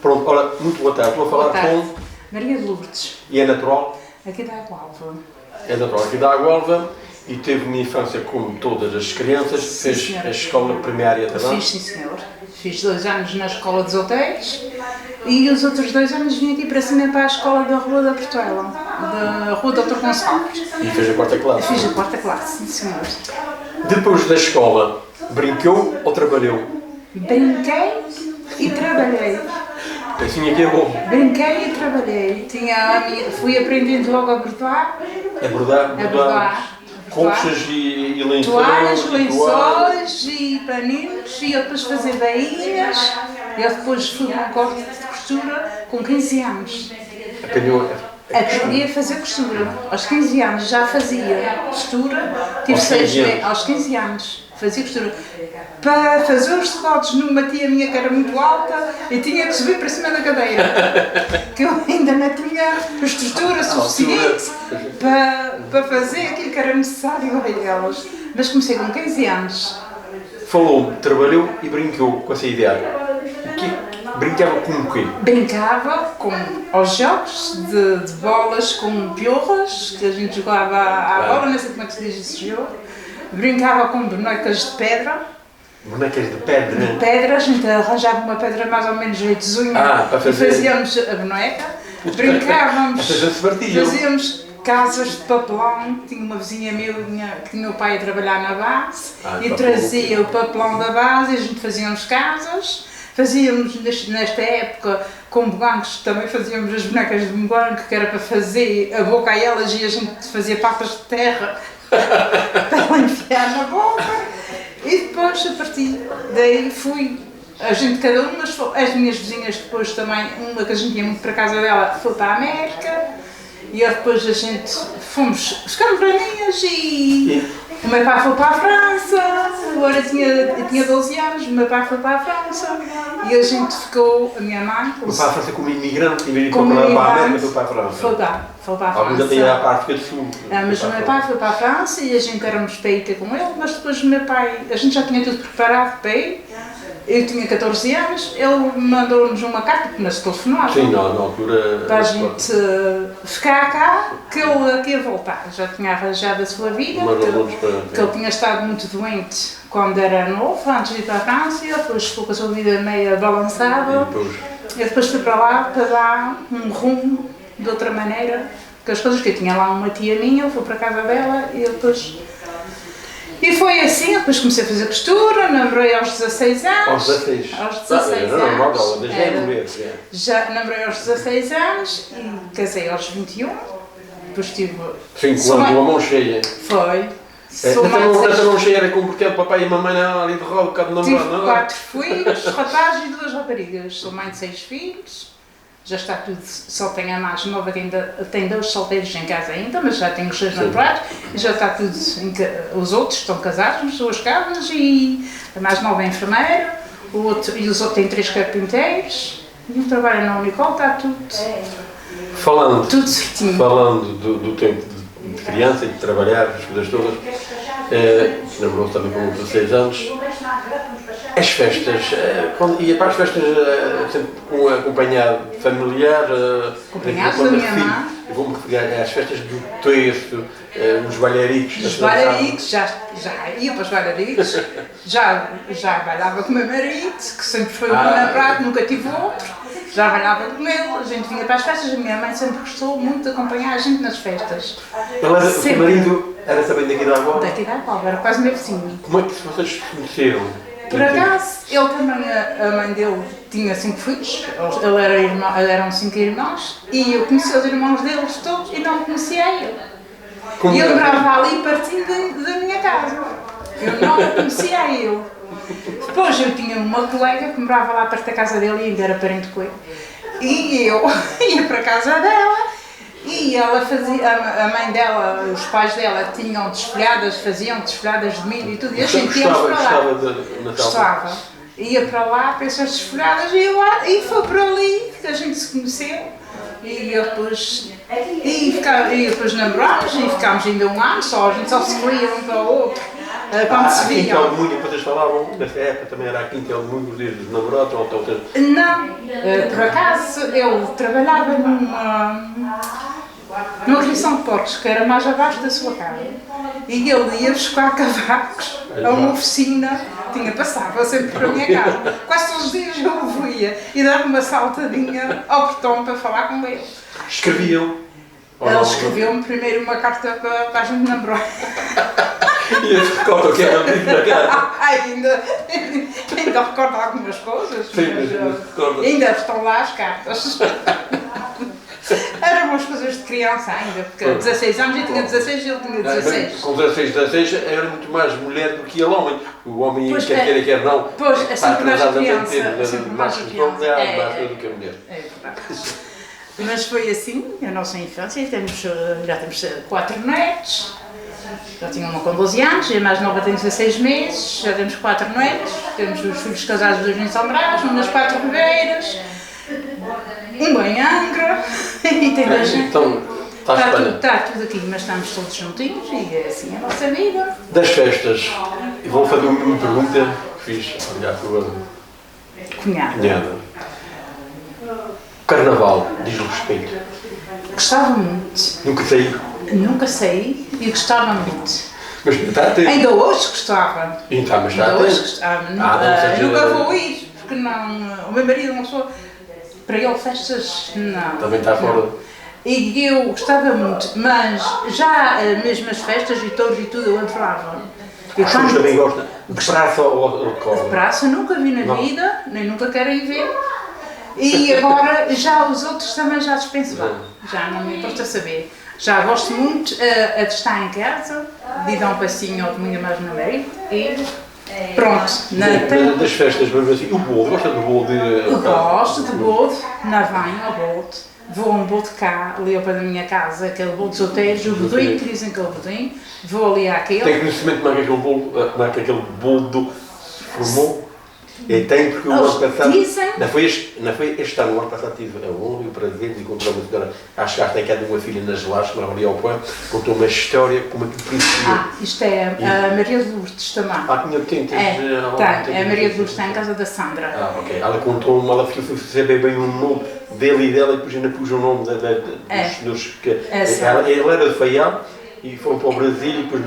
Pronto, ora, muito boa tarde. Estou a falar com Maria de Lourdes. E é natural? Aqui da Agualva. É natural aqui da Agualva e teve uma infância como todas as crianças. Sim, fez senhora. a escola primária também? Fiz, sim senhor. Fiz 2 anos na Escola dos Hotéis e os outros 2 anos vim aqui para cima para a Escola da Rua da Portela, da Rua Dr. Gonçalves. E fez a quarta classe? Fiz a 4ª classe, sim senhor. Depois da escola, brincou ou trabalhou? Brinquei e trabalhei. Assim aqui é bom. Brinquei e trabalhei. Fui aprendendo logo a bordar. É bordar, colchas e lençóis. Toalhas, lençóis e paninhos, e eu depois fazer bainhas. Eu depois fui com um corte de costura com 15 anos. Aprendi a fazer costura. Aos 15 anos já fazia costura. Tive 6 meses. Aos 15 anos fazia costura. Para fazer os decotes numa tia minha que era muito alta, eu tinha que subir para cima da cadeira. Que eu ainda não tinha estrutura suficiente para fazer aquilo que era necessário a elas. Mas comecei com 15 anos. Falou, trabalhou e brincou com essa ideia. Brincava com o quê? Brincava com aos jogos de bolas com piorras, que a gente jogava à bola, não sei como é que se diz esse jogo. Brincava com bonecas de pedra. Bonecas de pedra? De pedra, a gente arranjava uma pedra mais ou menos jeitozinha e fazíamos a boneca. Brincávamos, fazíamos casas de papelão. Tinha uma vizinha minha que tinha o pai a trabalhar na base e trazia o papelão da base e a gente fazíamos casas. Fazíamos, nesta época, com bugancos, também fazíamos as bonecas de buganco, que era para fazer a boca a elas e a gente fazia patas de terra para enfiar na boca. E depois, a partir daí, a gente, cada uma, as minhas vizinhas depois também, uma que a gente ia muito para a casa dela, foi para a América, e depois a gente ficamos grandes e o meu pai foi para a França, agora eu tinha 12 anos, o meu pai foi para a França e a gente ficou, a minha mãe... Foi para a França como imigrante, em vez de ir para a América, foi para a França? Foi para a França. Alguns até ia para a África do Sul. Mas o meu pai foi para a França e a gente éramos para ir ter com ele, mas depois o meu pai, a gente já tinha tudo preparado para ir. Eu tinha 14 anos, ele mandou-nos uma carta, porque não se telefonava. Sim, na altura... Para a gente ficar cá, que ele aqui ia voltar. Já tinha arranjado a sua vida, que ele tinha estado muito doente quando era novo, antes de ir para a França, e depois ficou com a sua vida meio balançada. E depois fui para lá para dar um rumo de outra maneira, que as coisas que eu tinha lá uma tia minha, eu fui para a casa dela e depois... E foi assim, depois comecei a fazer costura, namorei aos 16 anos. Aos 16? Aos 16 anos. Já namorei aos 16 anos e casei aos 21. Depois tive... 5 anos, uma mão cheia. Foi. Essa mão cheia era como porque o papai e a mamãe ali de roda, cá de namorado, não é? Tive 4 filhos, rapazes e 2 raparigas. Sou mãe de 6 filhos. Já está tudo, só tenho a mais nova que ainda tem 2 solteiros em casa ainda, mas já tenho os 6 namorados e já está tudo, os outros estão casados nas suas casas e a mais nova é enfermeira, e os outros têm 3 carpinteiros e o trabalho na Unicol, está tudo, tudo certinho. Falando do tempo de criança e de trabalhar, as coisas todas, namorou-se também com 16 anos. As festas, ia para as festas sempre com acompanhado familiar, acompanhado da minha mãe. Vou-me referir às festas do terço, os bailariques. Os bailariques, já ia para os bailariques, já bailava com o meu marido, que sempre foi um namorado, nunca tive outro, já bailava com ele, a gente vinha para as festas, a minha mãe sempre gostou muito de acompanhar a gente nas festas. O marido era também daqui da Agualva? Daqui da Agualva, era quase meu vizinho. Como é que vocês se conheceram? Por acaso, ele também, a mãe dele tinha 5 filhos, eram 5 irmãos, e eu conheci os irmãos deles todos e não conhecia ele. E eu morava ali pertinho da minha casa, eu não conhecia ele. Depois eu tinha uma colega que morava lá perto da casa dele e ainda era parente com ele, e eu ia para a casa dela. E ela fazia, a mãe dela, os pais dela faziam desfolhadas de milho e tudo, e a gente íamos para lá. Gostava. Ia para lá para essas desfolhadas e foi por ali que a gente se conheceu. E depois namorámos e ficámos ainda um ano só, a gente só se via um para o outro. quando se A Quinta viam. ao Munho, vocês falavam, nessa época também era a Quinta ao Munho, os dias dos namorados, ou então... Não, por acaso eu trabalhava numa criação de porcos, que era mais abaixo da sua casa. E ele ia buscar cavacos a uma oficina, passava sempre para a minha casa. Quase todos os dias eu o via e dava uma saltadinha ao portão para falar com ele. Escreviam? Ele escreveu-me primeiro uma carta para a gente namorar. E eu recordo o que era o livro da carta. ainda recordo algumas coisas, Sim, mas recordo. ainda estão lá as cartas. Eram umas coisas de criança ainda, porque 16 anos eu tinha 16 e ele tinha 16. Com 16 era muito mais mulher do que ele homem. O homem, Pois quer queira, quer não, Pois, é sempre mais atrasado criança. tempo, Sempre mais mais responsável, criança. mais coisa do que a mulher. É verdade. Mas foi assim a nossa infância. Já temos 4 netos. Já tinha uma com 12 anos, a mais nova tem 16 meses, já temos 4 netos, temos os filhos casados, 2 em São Brás, um nas 4 Ribeiras, um em Angra, e tem 2 Então, está tudo aqui, mas estamos todos juntinhos e é assim a nossa vida. Das festas, e vou fazer uma pergunta que fiz à tua cunhada. Carnaval, diz-lhe respeito. Gostava muito. Nunca saí. Nunca saí e gostava muito. Mas está a ter. Ainda hoje gostava. Então, mas está a Ainda hoje ter. gostava. seja- Nunca vou ir, porque não. O meu marido é uma pessoa. Para ele, festas, não. Também está fora. E eu gostava muito, mas já mesmo as festas e touros e tudo eu adorava. As pessoas também gostam de praça ou de cobra. Praça nunca vi na Não. vida, nem nunca quero ir ver. E agora já os outros também já dispenso lá. Já não me importa saber. Já gosto muito a de estar em casa, de ir dar um passinho ao domingo mais no meu marido e pronto. Das festas, mas assim, o bolo, gosta do bolo de... Eu gosto de bolo, na venho ao bolo. Vou a um bolo de cá, ali ao pé da minha casa, aquele bolo dos hotéis, o bodim, que dizem que é o bodim. Vou ali àquele. Tem conhecimento como é que aquele bolo do formou? E tem, porque o ano passado, dizem. não foi este ano, o ano passado tive a honra e o prazer de encontrar uma senhora, acho que já tem cá de uma filha nas Lajes, que morava ali ao pé, contou uma história como aquilo conhecia. Isto é a Maria de Lourdes também. Tinha quem? Tem, é a Maria de Lourdes, está em casa da Sandra. Ok. Ela contou-me, ela foi saber bem o nome dele e dela e depois ainda pus o nome dos senhores que... Ele era de Faial e foram para o Brasil e depois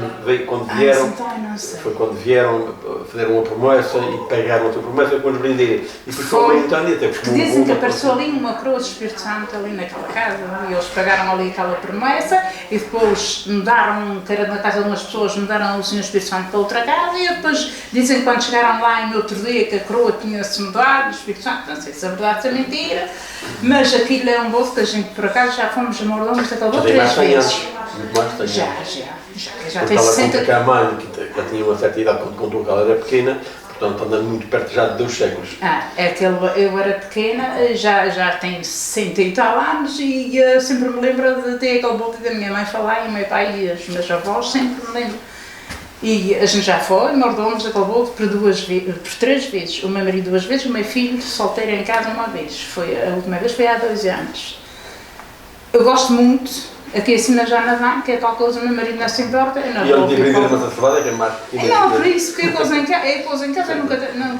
quando vieram... Foi quando vieram, fizeram uma promessa e pagaram outra promessa com os brinderam. E depois foram aumentando e até porque dizem que apareceu ali uma cruz do Espírito Santo ali naquela casa e eles pagaram ali aquela promessa e depois mudaram, que era na casa de umas pessoas, mudaram o Senhor Espírito Santo para outra casa e depois dizem que quando chegaram lá em outro dia que a coroa tinha-se mudado, o Espírito Santo, não sei se é verdade ou se é mentira, mas aquilo é um bolo que a gente por acaso já fomos a mordomos daquele bolo 3 vezes. Já tem 60 anos. A mãe, que já tinha uma certa idade quando contou que ela era pequena, portanto andando muito perto já de 2 séculos. Eu era pequena, já tenho 60 e tal anos e sempre me lembro de ter aquele bolo da minha mãe falar e o meu pai e os meus avós, sempre me lembro. E a gente já foi, mordomos daquele bolo por 3 vezes. O meu marido 2 vezes, o meu filho solteiro em casa 1 vez. A última vez foi há 2 anos. Eu gosto muito. Aqui acima já na van, que é tal coisa, o meu marido nasce em torta. E ele tem vendido a massa cevada, que é mais pequena. Não, por isso, porque eu pouso em casa, nunca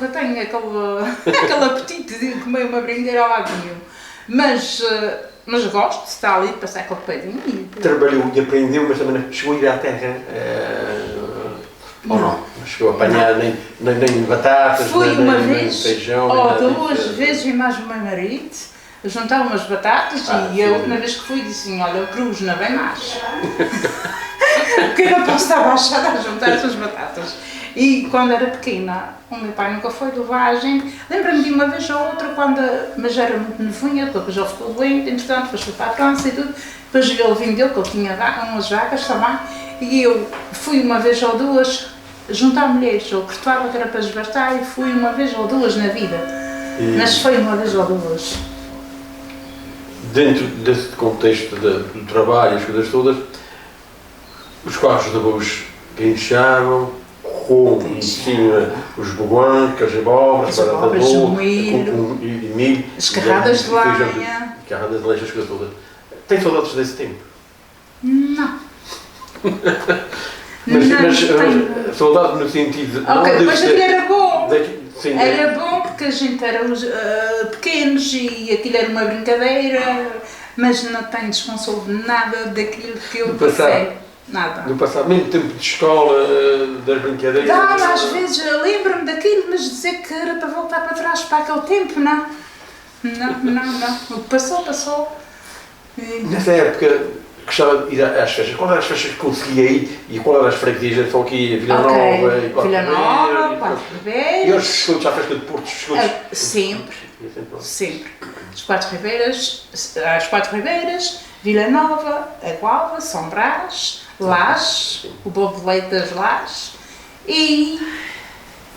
tenho aquele apetite de comer uma brindeira ao lado nenhum. Mas gosto de estar ali, de passar aquele pedinho. Trabalhou e aprendeu, mas também chegou a ir à terra. Ou não? Chegou a apanhar nem batatas, nem feijão. Ou 2 vezes e mais o meu marido. Juntar umas batatas e a última vez que fui disse assim, olha, o cruz não vem mais. Porque eu não posso estar baixada a juntar essas batatas. E quando era pequena, o meu pai nunca foi levar a gente. Lembro-me de uma vez ou outra, mas era muito novinha, depois ele ficou doente, entretanto, depois foi para a França e tudo. Depois ele vendeu, que ele tinha umas vacas também. E eu fui uma vez ou 2 juntar mulheres, ou cortava que era para desbastar, e fui uma vez ou 2 na vida. Mas foi uma vez ou 2. Dentro desse contexto do trabalho e as coisas todas, os carros de arroz guinchavam, com em cima os boguãs, as abóboras, o milho, e milho, as carradas de lenha. Carradas de lenha, as coisas todas. Tem saudades desse tempo? Não. Mas saudade no sentido de... Ok, mas aquilo era bom. Sim, era bom porque a gente éramos pequenos e aquilo era uma brincadeira, mas não tenho desconsolo de nada daquilo que eu passei. Nada. No passado, mesmo tempo de escola, das brincadeiras... Às vezes lembro-me daquilo, mas dizer que era para voltar para trás para aquele tempo, não. Não. O que passou, passou. Nessa época, gostava de ir às festas. Qual eram as festas que conseguia ir e qual eram as freguesias? São aqui Vila Nova e Quatro Ribeiras. E hoje escutos à festa de Porto? Sempre. As Quatro Ribeiras, Vila Nova, a Gualva, São Brás, Lages, o Bobo de Leite das Lages e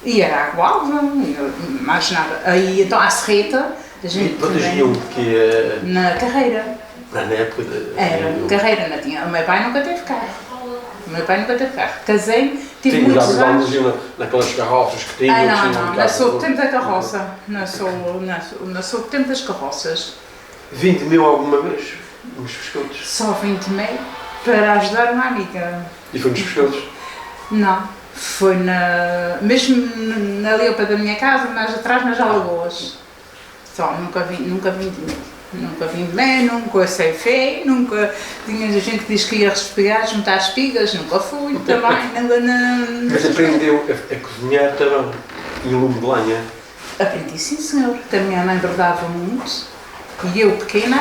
era a Gualva, mais nada. Aí então à Serreta, a gente protegiam porque na carreira. Na época era, carreira não tinha. O meu pai nunca teve carro. Casei, tive muitos anos. Naquelas carroças que tinham. Não sou do tempo da carroça. Não sou do tempo das carroças. 20 mil alguma vez? Nos pescoços? Só 20 mil para ajudar uma amiga. E foi nos pescoços? Não, foi mesmo ali ao pé da minha casa, mais atrás nas Alagoas. Só, nunca vi 20 mil. Nunca vim bem, nunca ceifei, nunca tinha gente que diz que ia respigar, juntar espigas, nunca fui também. Mas aprendeu a cozinhar também, em lume de lenha? Aprendi, sim senhor, que a minha mãe bordava muito e eu pequena,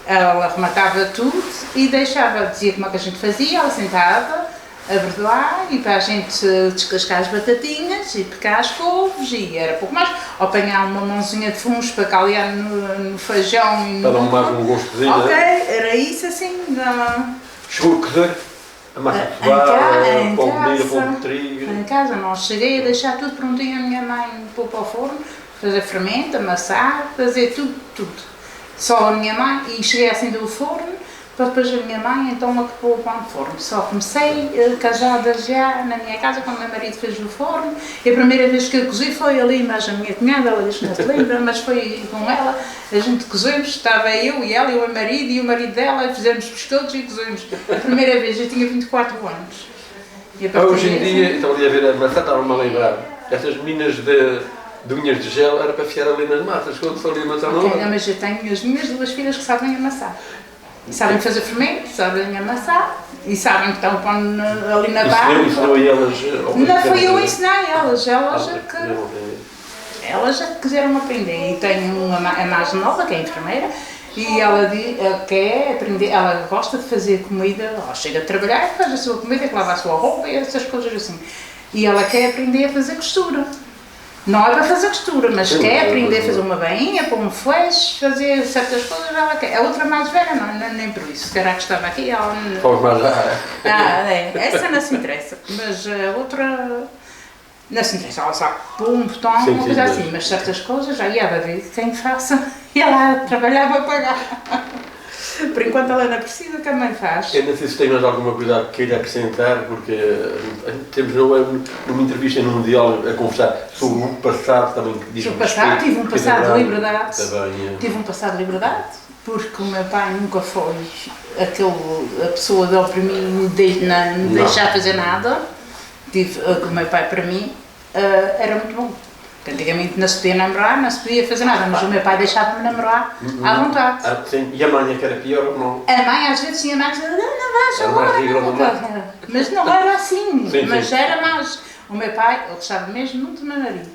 ela rematava tudo e dizia como é que a gente fazia, ela sentava a bordoar e para a gente descascar as batatinhas e picar as couves e era pouco mais. Ou apanhar uma mãozinha de fungos para calear no feijão e para dar mais um gostozinho. Ok, era isso assim. Chegou a cozer a massa de cevada, pão de milho, pão de trigo? Em casa não, cheguei a deixar tudo prontinho, a minha mãe pôr para o forno, fazer fermento, amassar, fazer tudo. Só a minha mãe, e cheguei a acender o forno, depois a minha mãe então acabou o pão de forno. Só comecei casada já na minha casa quando o meu marido fez o forno. E a primeira vez que eu cozi foi ali, mas a minha cunhada, ela diz que não se lembra, mas foi com ela. A gente cozemos, estava eu e ela e o meu marido e o marido dela, e fizemos pescoços e cozemos. A primeira vez, eu tinha 24 anos. Hoje em dia, então ali a ver a massa, estava-me a lembrar, essas meninas de unhas de gel era para fiar ali nas massas, quando for ali amassar não. Mas eu tenho as minhas duas filhas que sabem amassar. Sabem fazer fermento, sabem amassar e sabem que estão ali na barra. Ensinou elas? Não fui eu a ensinar elas, elas já quiseram aprender. E tenho a mais nova, que é enfermeira, e ela quer aprender, ela gosta de fazer comida, ela chega a trabalhar, faz a sua comida, que lava a sua roupa e essas coisas assim. E ela quer aprender a fazer costura. Não é para fazer costura, mas quer aprender a fazer uma bainha, pôr um fleche, fazer certas coisas, ela quer. A outra mais velha, não, nem por isso. Será que estava aqui? Ela essa não se interessa, mas a outra não se interessa. Ela sabe pôr um botão, uma coisa assim, mas certas coisas já ia haver quem faça e ela trabalhava a pagar. Por enquanto ela não precisa, que a mãe faz. Eu não sei se tem mais alguma coisa que queira acrescentar, porque temos numa entrevista, num diálogo, a conversar sobre o passado também. Sobre o passado, tive um passado de liberdade. Tive um passado de liberdade, porque o meu pai nunca foi a pessoa de oprimir e não deixar fazer nada. O meu pai, para mim, era muito bom. Antigamente não se podia namorar, não se podia fazer nada, mas o meu pai deixava-me namorar à vontade. Sim. E a mãe que era pior ou não? A mãe às vezes tinha mais, não vais agora, mas não era assim, mas era mais. O meu pai, ele gostava mesmo muito do meu marido.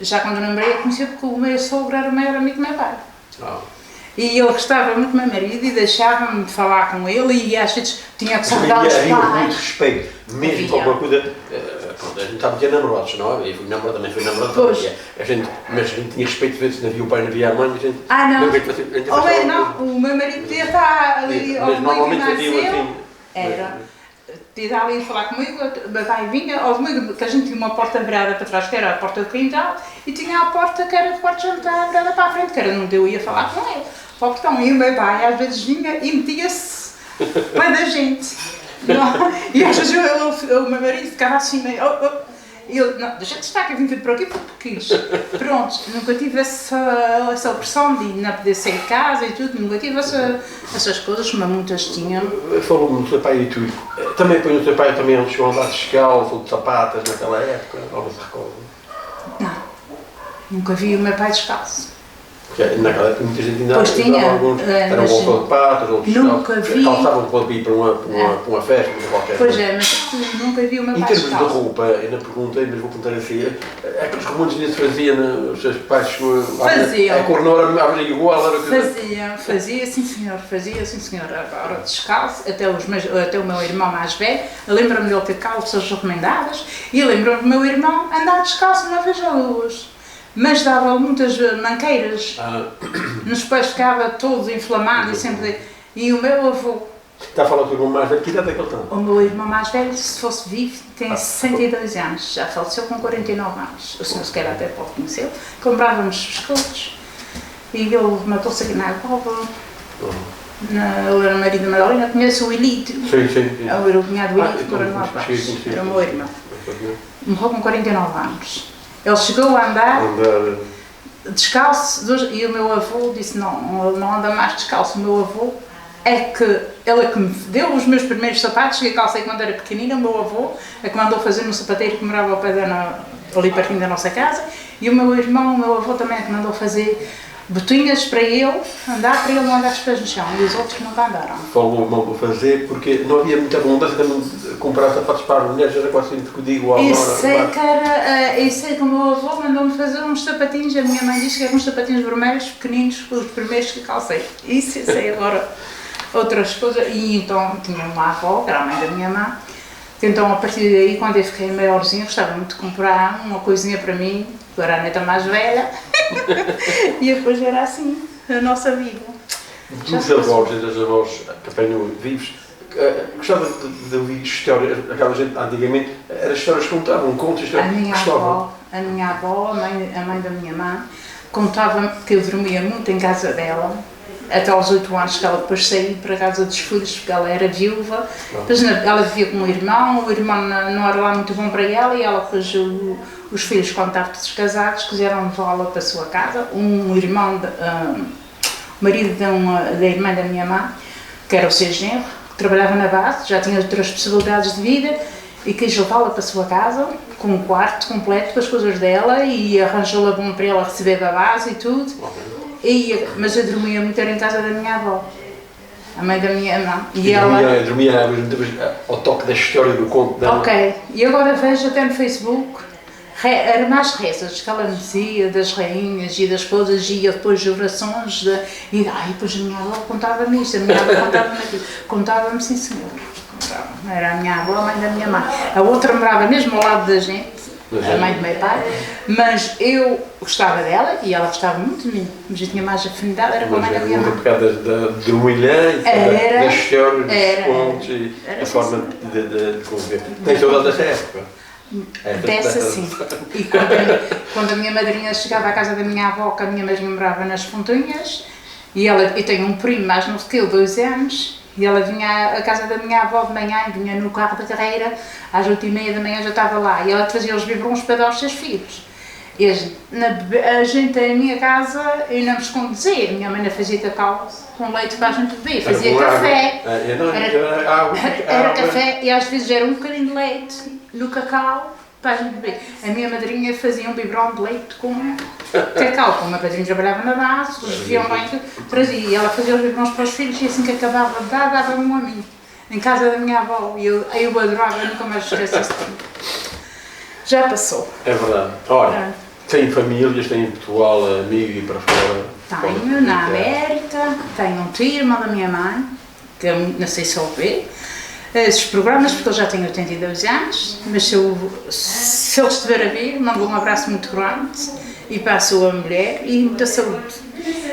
Já quando namorei, eu conhecia porque o meu sogro era o maior amigo do meu pai. E ele gostava muito do meu marido e deixava-me de falar com ele e às vezes tinha que saudar os pais. Havia muito respeito, mesmo com alguma coisa. Pronto, a gente estava a namorados, não é? Eu também fui namorado. Mas a gente tinha respeito, às vezes não havia o pai, não havia a mãe, a gente... não, o meu marido podia estar ali ao normalmente havia assim... Era. Podia ali a falar comigo, o meu pai vinha, ou comigo, que a gente tinha uma porta virada para trás, que era a porta do quintal, e tinha a porta que era de quarto jantar virada para a frente, que era onde eu ia falar com ele. Para o portão, e o meu pai às vezes vinha e metia-se para da gente. E às vezes o meu marido ficava assim meio... Eu, não, deixa de estar, que eu vim para aqui porque quis. Pronto, nunca tive essa opressão de não poder sair de casa e tudo, nunca tive essas coisas, mas muitas tinham. Falou-me do seu pai e tudo. Também põe o seu pai também ele chegou a andar descalço ou de sapatas naquela época, não se recorda? Não, nunca vi o meu pai descalço. Porque naquela época muita gente ainda Pois tinha, alguns, eram volta de patas, outros nunca vi. calçavam para ir para uma festa, para qualquer Pois coisa. é, mas nunca vi o meu Em pai termos de descalço. roupa, eu não perguntei, mas vou perguntar assim, é que os romanos ainda se faziam, os seus pais Faziam. a cor não era igual, era Fazia sim senhor, agora descalço, até o meu irmão mais velho, lembro-me de ele ter calças recomendadas e lembro-me do meu irmão andar descalço uma vez ou duas. Mas dava muitas manqueiras, nos pés ficava todo inflamado e sempre. E o meu avô. Está a falar do irmão mais velho, que idade é que ele tem? O meu irmão mais velho, se fosse vivo, tem 62 anos, já faleceu com 49 anos. O senhor se calhar até pode conhecer. Comprávamos biscoitos e ele matou-se aqui na Alcova. Ele era marido da Madalena, conhece o Elídio. Sim. Ele era o cunhado do Elídio, que era no Alpaz. Era o meu irmão. Morreu com 49 anos. Ele chegou a andar descalço e o meu avô disse não, ele não anda mais descalço. O meu avô ele é que me deu os meus primeiros sapatos, que eu calcei quando era pequenina. O meu avô é que mandou fazer no sapateiro que morava ao pé ali pertinho da nossa casa. E o meu avô também é que mandou fazer botinhas para ele andar, para ele não andar os pés no chão, e os outros nunca andaram. Falou mal para fazer porque não havia muita abundância também de comprar sapatos para as mulheres, era quase sempre que eu digo Eu sei que o meu avô mandou-me fazer uns sapatinhos, a minha mãe disse que eram uns sapatinhos vermelhos, pequeninos, os primeiros que calcei. Isso eu sei agora, outras coisas. E então tinha uma avó, que era a mãe da minha mãe, que então a partir daí, quando eu fiquei maiorzinha, gostava muito de comprar uma coisinha para mim, que eu era a neta mais velha, e depois era assim, a nossa vida. Dos avós e das avós que apanham vivos, gostava de ouvir histórias, aquela gente antigamente, eram histórias que contavam, contos, histórias que gostavam. A minha avó, a mãe da minha mãe, contava-me que eu dormia muito em casa dela, até aos 8 anos, que ela depois saiu para a casa dos filhos, porque ela era viúva. Depois ela vivia com o irmão não era lá muito bom para ela, e ela depois, os filhos, quando estavam todos casados, quiseram levá-la para a sua casa. O marido da irmã da minha mãe, que era o seu genro, que trabalhava na base, já tinha outras possibilidades de vida, e quis levá-la para a sua casa, com um quarto completo com as coisas dela, e arranjou-la bom para ela receber da base e tudo. Mas eu dormia muito, era em casa da minha avó, a mãe da minha irmã. Dormia ao toque da história do conto dela. Ok, e agora vejo até no Facebook, eram mais rezas que ela me dizia, das rainhas e das coisas, e depois orações, e depois a minha avó contava-me isto, a minha avó contava-me aquilo. Contava-me, sim senhor, contava-me. Era a minha avó, a mãe da minha mãe. A outra morava mesmo ao lado da gente, a mãe do meu pai, mas eu gostava dela e ela gostava muito de mim, mas eu tinha mais afinidade, era com a mãe da minha mãe. Por causa do milhão, das histórias, dos contos e a forma de conviver. Tem saudade dessa época? Dessa sim. E quando a minha madrinha chegava à casa da minha avó, que a minha madrinha morava nas Fontinhas, e eu tenho um primo mais novo que eu, 2 anos, e ela vinha à casa da minha avó de manhã, e vinha no carro da carreira, às 8h30 da manhã já estava lá, e ela trazia os biberons para dar aos seus filhos. E a gente em minha casa, eu não me escondia, a minha mãe fazia cacau com leite para a gente beber, fazia café, era café, e às vezes era um bocadinho de leite no cacau para a gente beber. A minha madrinha fazia um biberon de leite com cacau, como a minha padrinha trabalhava na base, eles viviam bem, trazia, e ela fazia os biberons para os filhos, e assim que acabava de dar, dava-me um a mim, em casa da minha avó, e eu adorava, nunca mais esqueci esse tempo. Já passou. É verdade. Ora, tem famílias, tem em Portugal, amigos e para fora? Tenho, na América, tenho um tio, irmão da minha mãe, que eu não sei se ele vê esses programas, porque ele já tem 82 anos, mas se ele estiver a ver, mando um abraço muito grande e para a sua mulher e muita saúde.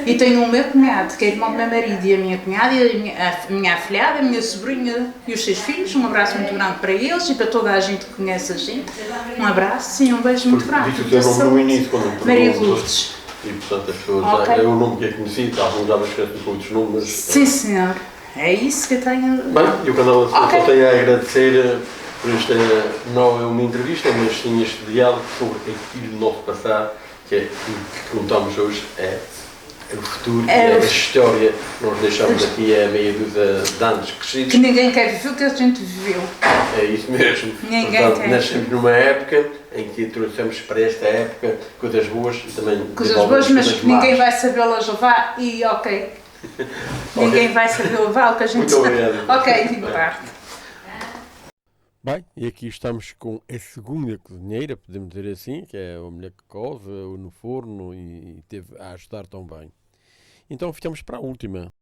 E tenho o meu cunhado, que é irmão do meu marido, e a minha cunhada, e a minha afilhada, a minha sobrinha e os seus filhos. Um abraço muito grande para eles e para toda a gente que conhece a gente. Um abraço e um beijo muito grande. Disse o teu nome no início, quando Maria de Lourdes. E portanto as pessoas, é o nome que é conhecido, alguns já esquecem com outros nomes, mas... Sim senhor, é isso que eu tenho... Bem, e o canal só tem a agradecer Por isto não é uma entrevista, mas sim este diálogo sobre aquilo do nosso passado, que é aquilo que contamos hoje, é o futuro, é a história que nós deixamos aqui há meia dúzia de anos crescidos. Que ninguém quer viver o que a gente viveu. É isso mesmo. Ninguém Portanto, quer. nascemos numa época em que trouxemos para esta época coisas boas e também Coisas boas, mas que ninguém vai sabê-las levar e ninguém vai saber levar o que a gente... Muito obrigado. Ok, de parte. Bem, e aqui estamos com a segunda cozinheira, podemos dizer assim, que é a mulher que cose no forno e teve a ajudar tão bem. Então ficamos para a última.